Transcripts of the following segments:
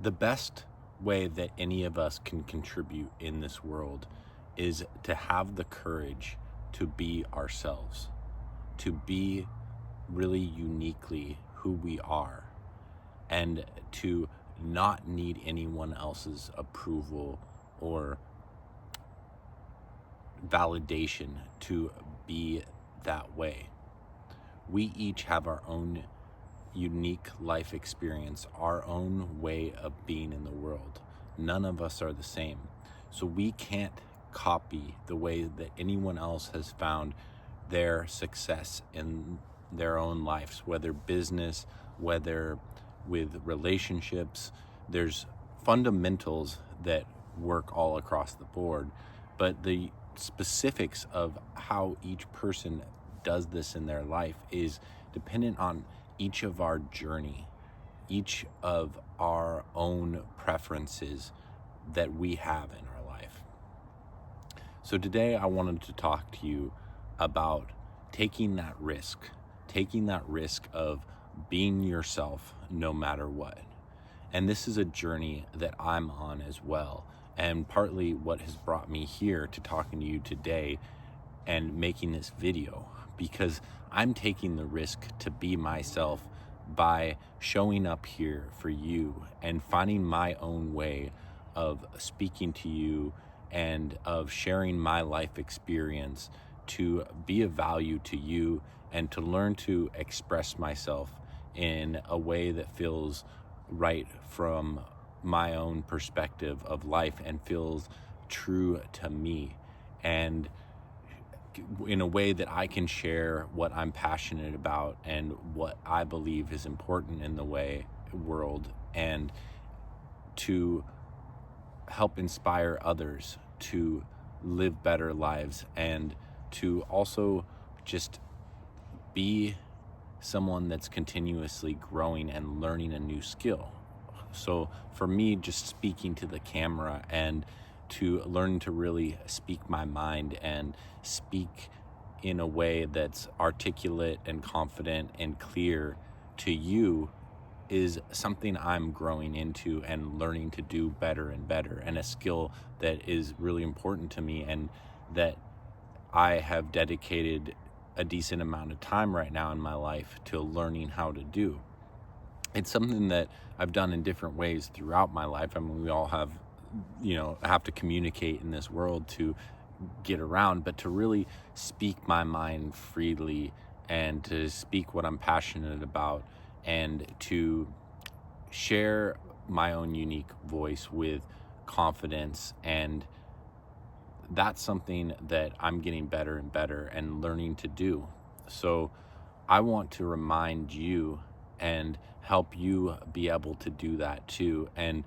The best way that any of us can contribute in this world is to have the courage to be ourselves, to be really uniquely who we are, and to not need anyone else's approval or validation to be that way. We each have our own unique life experience, our own way of being in the world. None of us are the same. So we can't copy the way that anyone else has found their success in their own lives, whether business, whether with relationships. There's fundamentals that work all across the board, but the specifics of how each person does this in their life is dependent on each of our journey, each of our own preferences that we have in our life. So today I wanted to talk to you about taking that risk of being yourself no matter what. And this is a journey that I'm on as well. And partly what has brought me here to talking to you today and making this video, because I'm taking the risk to be myself by showing up here for you and finding my own way of speaking to you and of sharing my life experience to be of value to you and to learn to express myself in a way that feels right from my own perspective of life and feels true to me, and in a way that I can share what I'm passionate about and what I believe is important in the world, and to help inspire others to live better lives, and to also just be someone that's continuously growing and learning a new skill. So for me, just speaking to the camera and to learn to really speak my mind and speak in a way that's articulate and confident and clear to you is something I'm growing into and learning to do better and better, and a skill that is really important to me and that I have dedicated a decent amount of time right now in my life to learning how to do. It's something that I've done in different ways throughout my life. I mean, we all have to communicate in this world to get around, but to really speak my mind freely and to speak what I'm passionate about and to share my own unique voice with confidence, and that's something that I'm getting better and better and learning to do. So I want to remind you and help you be able to do that too, and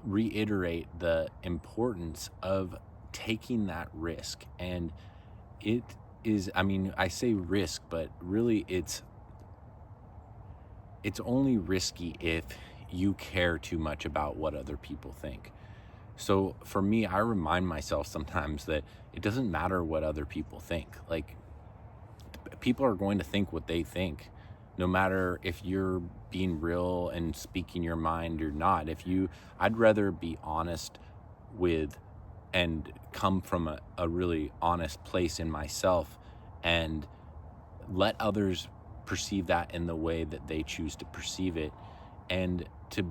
reiterate the importance of taking that risk. And it is, I mean, I say risk, but really it's only risky if you care too much about what other people think. So for me, I remind myself sometimes that it doesn't matter what other people think. Like, people are going to think what they think, no matter if you're being real and speaking your mind or not. I'd rather be honest with and come from a really honest place in myself and let others perceive that in the way that they choose to perceive it. And to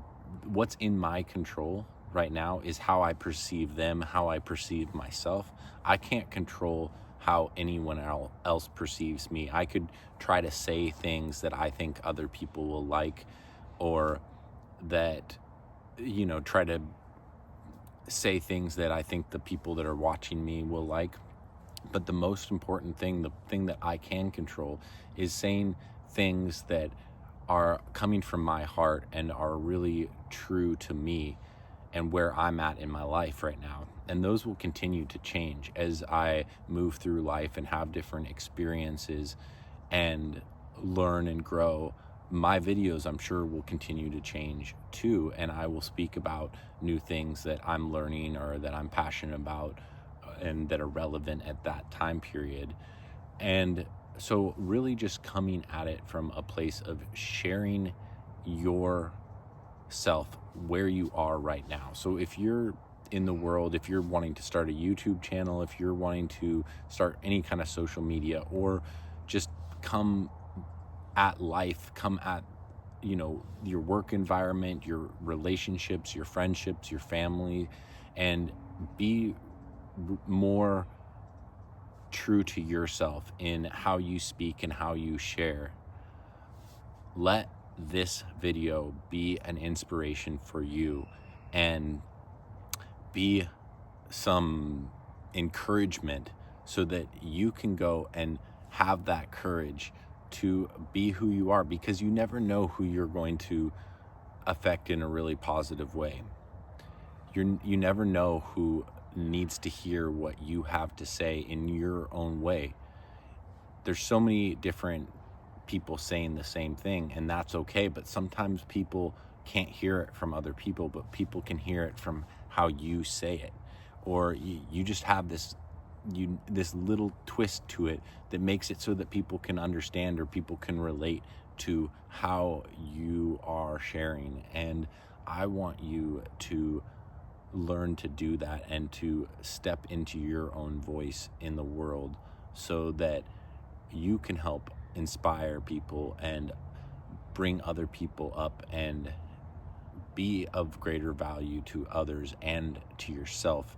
what's in my control right now is how I perceive them, how I perceive myself. I can't control how anyone else perceives me. I could try to say things that I think other people will like, or that, try to say things that I think the people that are watching me will like. But the most important thing, the thing that I can control, is saying things that are coming from my heart and are really true to me and where I'm at in my life right now. And those will continue to change as I move through life and have different experiences and learn and grow. My videos, I'm sure, will continue to change too, and I will speak about new things that I'm learning or that I'm passionate about and that are relevant at that time period. And so really just coming at it from a place of sharing yourself where you are right now. So if you're in the world, if you're wanting to start a YouTube channel, if you're wanting to start any kind of social media, or just come at life, come at, your work environment, your relationships, your friendships, your family, and be more true to yourself in how you speak and how you share. Let this video be an inspiration for you and be some encouragement so that you can go and have that courage to be who you are, because you never know who you're going to affect in a really positive way. You never know who needs to hear what you have to say in your own way. There's so many different people saying the same thing, and that's okay, but sometimes people can't hear it from other people, but people can hear it from how you say it. Or you just have this little twist to it that makes it so that people can understand, or people can relate to how you are sharing. And I want you to learn to do that and to step into your own voice in the world so that you can help inspire people and bring other people up and be of greater value to others and to yourself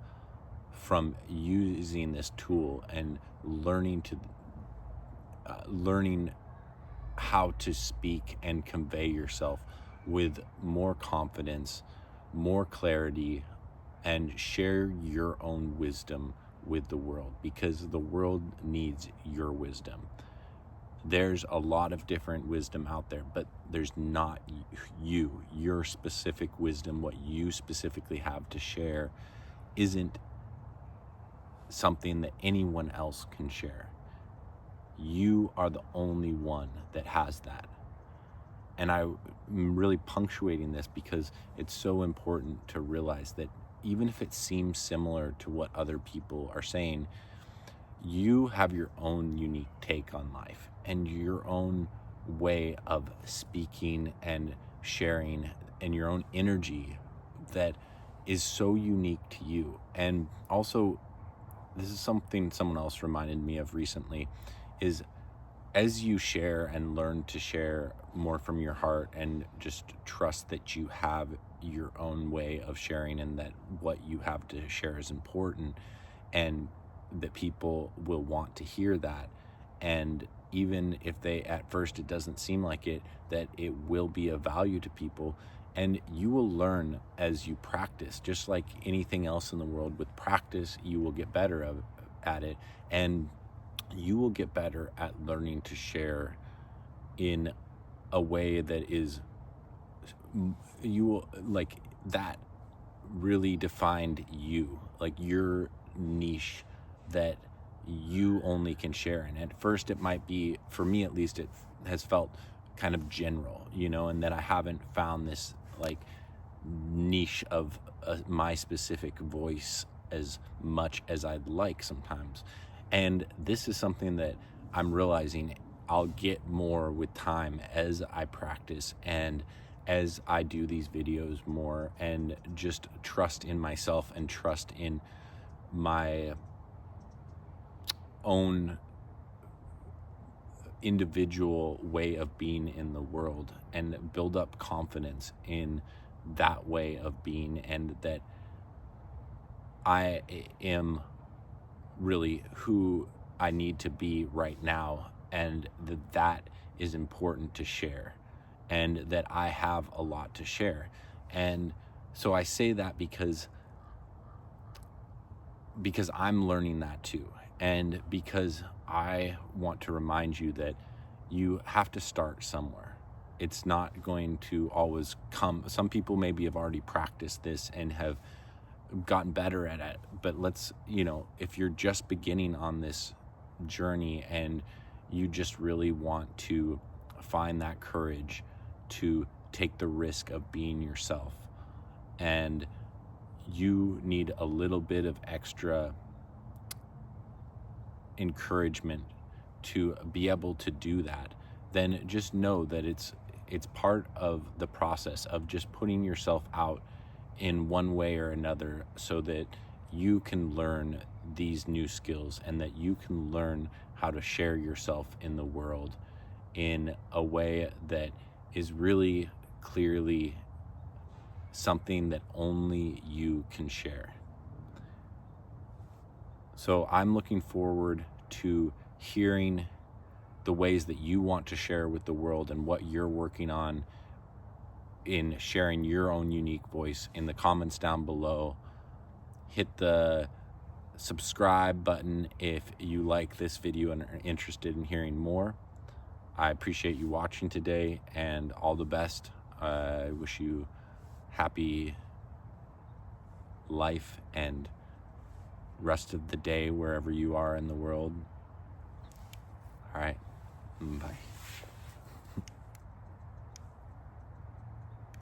from using this tool and learning how to speak and convey yourself with more confidence, more clarity, and share your own wisdom with the world, because the world needs your wisdom. There's a lot of different wisdom out there, but there's not your specific wisdom. What you specifically have to share isn't something that anyone else can share. You are the only one that has that. And I'm really punctuating this because it's so important to realize that even if it seems similar to what other people are saying, you have your own unique take on life and your own way of speaking and sharing, and your own energy that is so unique to you. And also, this is something someone else reminded me of recently, is as you share and learn to share more from your heart and just trust that you have your own way of sharing and that what you have to share is important and that people will want to hear that. And even if at first it doesn't seem like it, that it will be of value to people. And you will learn as you practice, just like anything else in the world. With practice, you will get better at it, and you will get better at learning to share in a way that is, you will, like, that really defined you, like your niche that you only can share. And at first it might be, for me at least, it has felt kind of general, and that I haven't found this like niche of my specific voice as much as I'd like sometimes. And this is something that I'm realizing I'll get more with time as I practice and as I do these videos more, and just trust in myself and trust in my own individual way of being in the world, and build up confidence in that way of being, and that I am really who I need to be right now, and that is important to share, and that I have a lot to share. And so I say that because I'm learning that too, and because I want to remind you that you have to start somewhere. It's not going to always come. Some people maybe have already practiced this and have gotten better at it, but if you're just beginning on this journey and you just really want to find that courage to take the risk of being yourself, and you need a little bit of extra encouragement to be able to do that, then just know that It's part of the process of just putting yourself out in one way or another so that you can learn these new skills and that you can learn how to share yourself in the world in a way that is really clearly something that only you can share. So I'm looking forward to hearing the ways that you want to share with the world and what you're working on in sharing your own unique voice in the comments down below. Hit the subscribe button if you like this video and are interested in hearing more. I appreciate you watching today, and all the best. I wish you happy life and rest of the day wherever you are in the world. All right, bye.